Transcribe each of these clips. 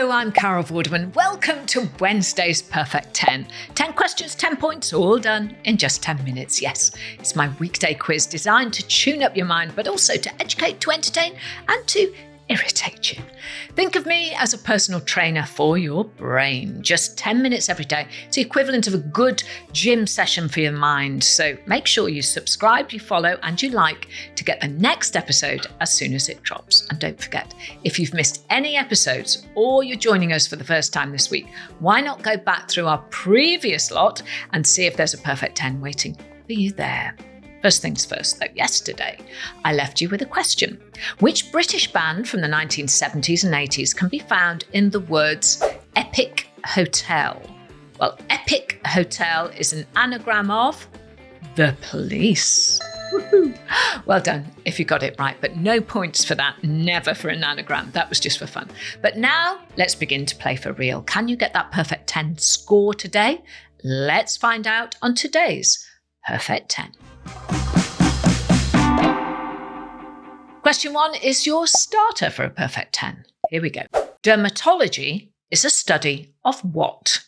Hello, I'm Carol Vorderman. Welcome to Wednesday's Perfect 10. 10 questions, 10 points, all done in just 10 minutes. Yes, it's my weekday quiz designed to tune up your mind, but also to educate, to entertain, and to irritate you. Think of me as a personal trainer for your brain. Just 10 minutes every day. It's the equivalent of a good gym session for your mind. So make sure you subscribe, you follow, and you like to get the next episode as soon as it drops. And don't forget, if you've missed any episodes or you're joining us for the first time this week, why not go back through our previous lot and see if there's a perfect 10 waiting for you there. First things first, though, yesterday I left you with a question. Which British band from the 1970s and 80s can be found in the words Epic Hotel? Well, Epic Hotel is an anagram of The Police. Woohoo! Well done if you got it right, but no points for that, never for an anagram. That was just for fun. But now let's begin to play for real. Can you get that perfect 10 score today? Let's find out on today's Perfect 10. Question 1 is your starter for a perfect 10. Here we go. Dermatology is a study of what?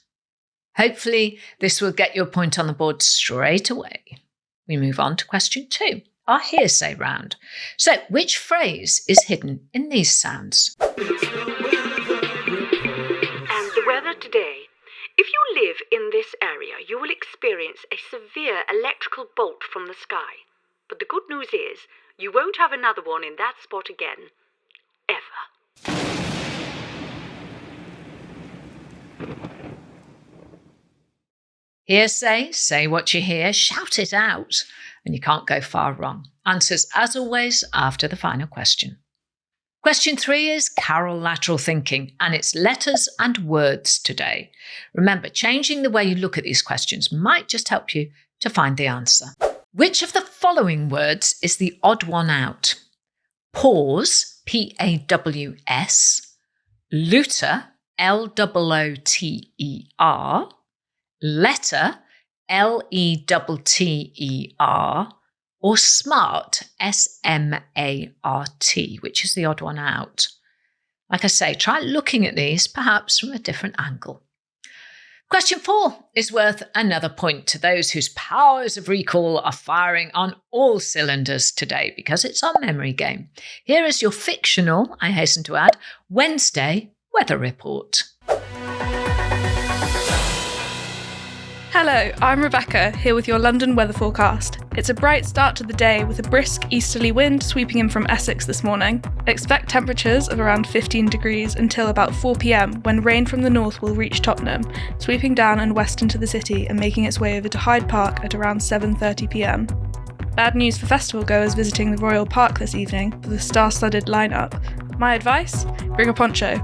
Hopefully, this will get your point on the board straight away. We move on to question 2, our hearsay round. So, which phrase is hidden in these sounds? And the weather today. If you live in this area, you will experience a severe electrical bolt from the sky. But the good news is, you won't have another one in that spot again. Ever. Hearsay, say what you hear, shout it out, and you can't go far wrong. Answers, as always, after the final question. Question 3 is Carol lateral thinking, and it's letters and words today. Remember, changing the way you look at these questions might just help you to find the answer. Which of the following words is the odd one out? Pause, P-A-W-S, looter, L-O-O-T-E-R, letter, L-E-T-T-E-R, or smart, S-M-A-R-T, which is the odd one out. Like I say, try looking at these perhaps from a different angle. Question 4 is worth another point to those whose powers of recall are firing on all cylinders today because it's our memory game. Here is your fictional, I hasten to add, Wednesday weather report. Hello, I'm Rebecca, here with your London weather forecast. It's a bright start to the day with a brisk easterly wind sweeping in from Essex this morning. Expect temperatures of around 15 degrees until about 4 p.m, when rain from the north will reach Tottenham, sweeping down and west into the city and making its way over to Hyde Park at around 7:30 p.m. Bad news for festival goers visiting the Royal Park this evening with a star-studded lineup. My advice? Bring a poncho.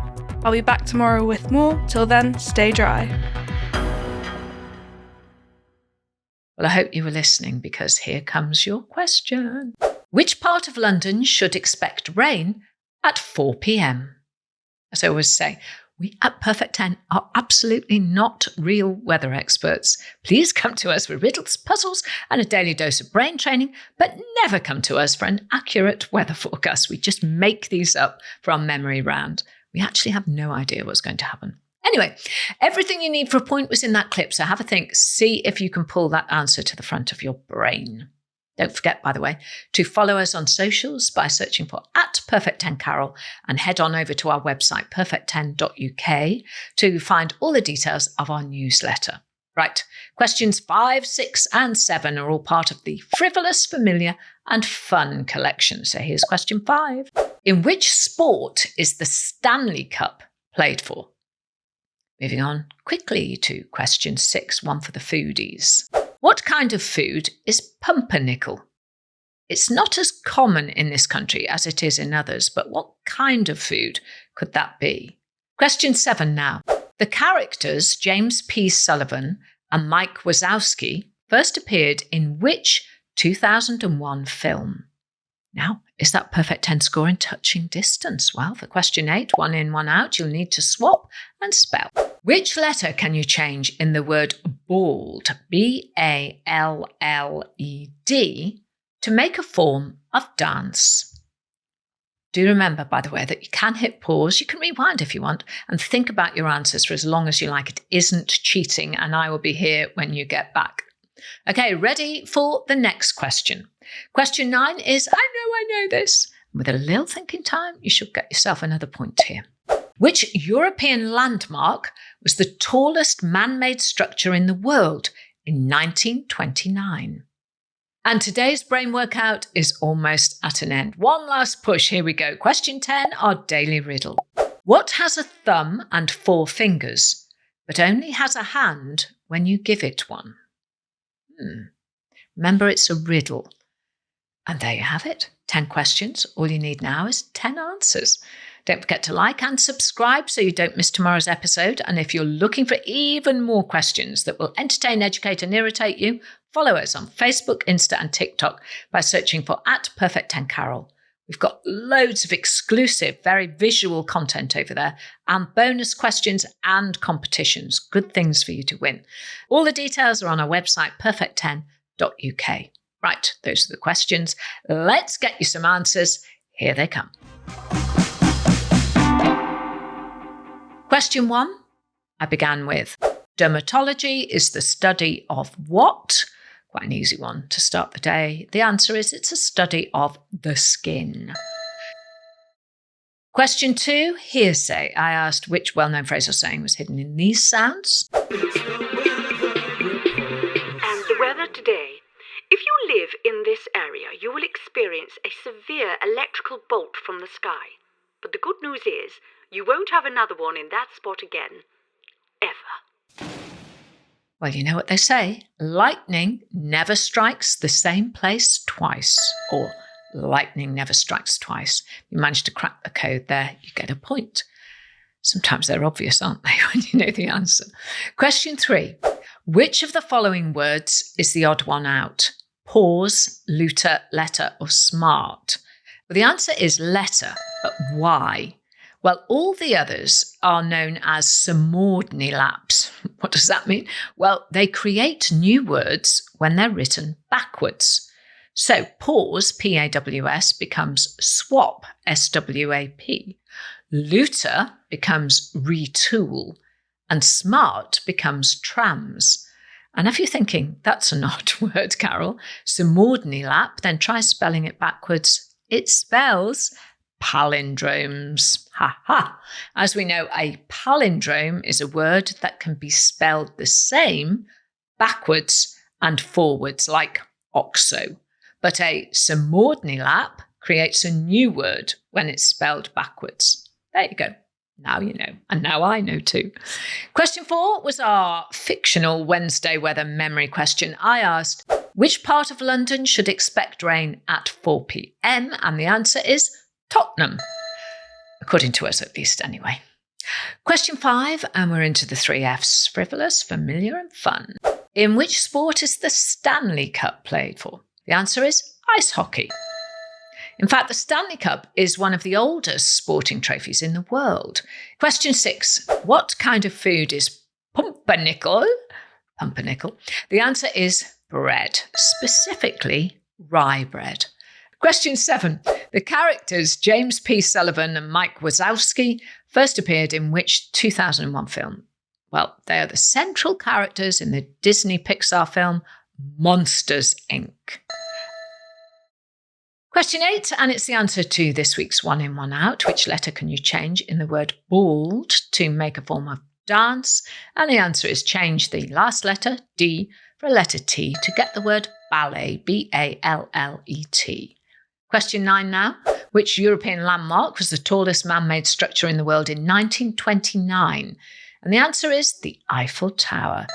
I'll be back tomorrow with more. Till then, stay dry. Well, I hope you were listening because here comes your question. Which part of London should expect rain at 4 p.m? As I always say, we at Perfect 10 are absolutely not real weather experts. Please come to us for riddles, puzzles, and a daily dose of brain training, but never come to us for an accurate weather forecast. We just make these up for our memory round. We actually have no idea what's going to happen. Anyway, everything you need for a point was in that clip, so have a think. See if you can pull that answer to the front of your brain. Don't forget, by the way, to follow us on socials by searching for @Perfect10Carol and head on over to our website, perfect10.uk, to find all the details of our newsletter. Right, questions 5, 6 and 7 are all part of the Frivolous, Familiar and Fun collection. So here's question 5. In which sport is the Stanley Cup played for? Moving on quickly to question 6, one for the foodies. What kind of food is pumpernickel? It's not as common in this country as it is in others, but what kind of food could that be? Question 7 now. The characters James P. Sullivan and Mike Wazowski first appeared in which 2001 film? Now, is that perfect 10 score in touching distance? Well, for question 8, one in, one out, you'll need to swap and spell. Which letter can you change in the word balled, B-A-L-L-E-D, to make a form of dance? Do remember, by the way, that you can hit pause, you can rewind if you want, and think about your answers for as long as you like. It isn't cheating, and I will be here when you get back. Okay, ready for the next question. Question 9 is, I know this. With a little thinking time, you should get yourself another point here. Which European landmark was the tallest man-made structure in the world in 1929? And today's brain workout is almost at an end. One last push. Here we go. Question 10, our daily riddle. What has a thumb and 4 fingers, but only has a hand when you give it one? Remember, it's a riddle. And there you have it. 10 questions. All you need now is 10 answers. Don't forget to like and subscribe so you don't miss tomorrow's episode. And if you're looking for even more questions that will entertain, educate, and irritate you, follow us on Facebook, Insta, and TikTok by searching for @Perfect10Carol. We've got loads of exclusive, very visual content over there, and bonus questions and competitions. Good things for you to win. All the details are on our website, perfect10.uk. Right, those are the questions. Let's get you some answers. Here they come. Question 1, I began with, dermatology is the study of what? Quite an easy one to start the day. The answer is it's a study of the skin. Question 2, hearsay. I asked which well-known phrase or saying was hidden in these sounds. And the weather today. If you live in this area, you will experience a severe electrical bolt from the sky. But the good news is, you won't have another one in that spot again. Ever. Well, you know what they say. Lightning never strikes the same place twice. Or lightning never strikes twice. You manage to crack the code there, you get a point. Sometimes they're obvious, aren't they, when you know the answer? Question 3. Which of the following words is the odd one out? Pause, looter, letter, or smart? Well, the answer is letter, but why? Well, all the others are known as subordinates. What does that mean? Well, they create new words when they're written backwards. So pause, P-A-W-S, becomes swap, S-W-A-P. Looter becomes retool, and smart becomes trams. And if you're thinking, that's an odd word, Carol, subordinate, then try spelling it backwards. It spells palindromes. Ha ha. As we know, a palindrome is a word that can be spelled the same backwards and forwards, like oxo. But a subordinate creates a new word when it's spelled backwards. There you go. Now you know, and now I know too. Question 4 was our fictional Wednesday weather memory question. I asked, which part of London should expect rain at 4 p.m? And the answer is Tottenham, according to us at least anyway. Question 5, and we're into the 3 Fs, frivolous, familiar, and fun. In which sport is the Stanley Cup played for? The answer is ice hockey. In fact, the Stanley Cup is one of the oldest sporting trophies in the world. Question 6. What kind of food is pumpernickel? Pumpernickel. The answer is bread, specifically rye bread. Question 7. The characters James P. Sullivan and Mike Wazowski first appeared in which 2001 film? Well, they are the central characters in the Disney Pixar film Monsters, Inc. Question 8, and it's the answer to this week's One In, One Out. Which letter can you change in the word bald to make a form of dance? And the answer is change the last letter, D, for a letter T to get the word ballet, B-A-L-L-E-T. Question 9 now. Which European landmark was the tallest man-made structure in the world in 1929? And the answer is the Eiffel Tower.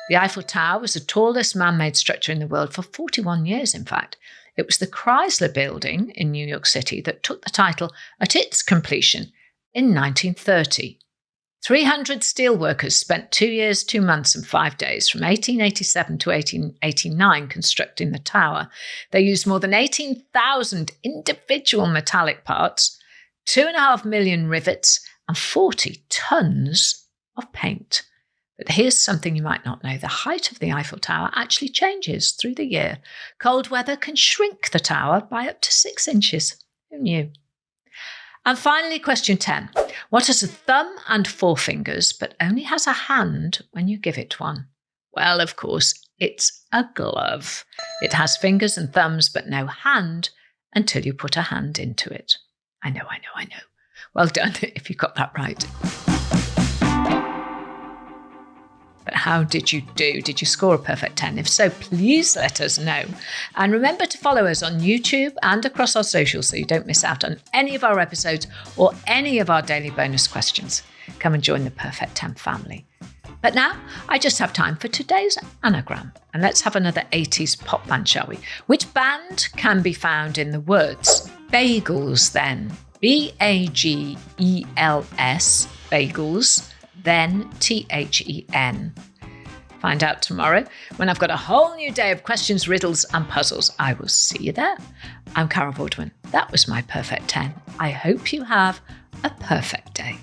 The Eiffel Tower was the tallest man-made structure in the world for 41 years, in fact. It was the Chrysler Building in New York City that took the title at its completion in 1930. 300 steelworkers spent 2 years, 2 months and 5 days from 1887 to 1889 constructing the tower. They used more than 18,000 individual metallic parts, 2.5 million rivets and 40 tons of paint. But here's something you might not know. The height of the Eiffel Tower actually changes through the year. Cold weather can shrink the tower by up to 6 inches. Who knew? And finally, question 10. What has a thumb and 4 fingers, but only has a hand when you give it one? Well, of course, it's a glove. It has fingers and thumbs, but no hand until you put a hand into it. I know. Well done if you got that right. But how did you do? Did you score a perfect 10? If so, please let us know. And remember to follow us on YouTube and across our socials so you don't miss out on any of our episodes or any of our daily bonus questions. Come and join the Perfect 10 family. But now, I just have time for today's anagram. And let's have another 80s pop band, shall we? Which band can be found in the words bagels then? Bagels, bagels, then THEN. Find out tomorrow when I've got a whole new day of questions, riddles and puzzles. I will see you there. I'm Carol Baldwin. That was my perfect 10. I hope you have a perfect day.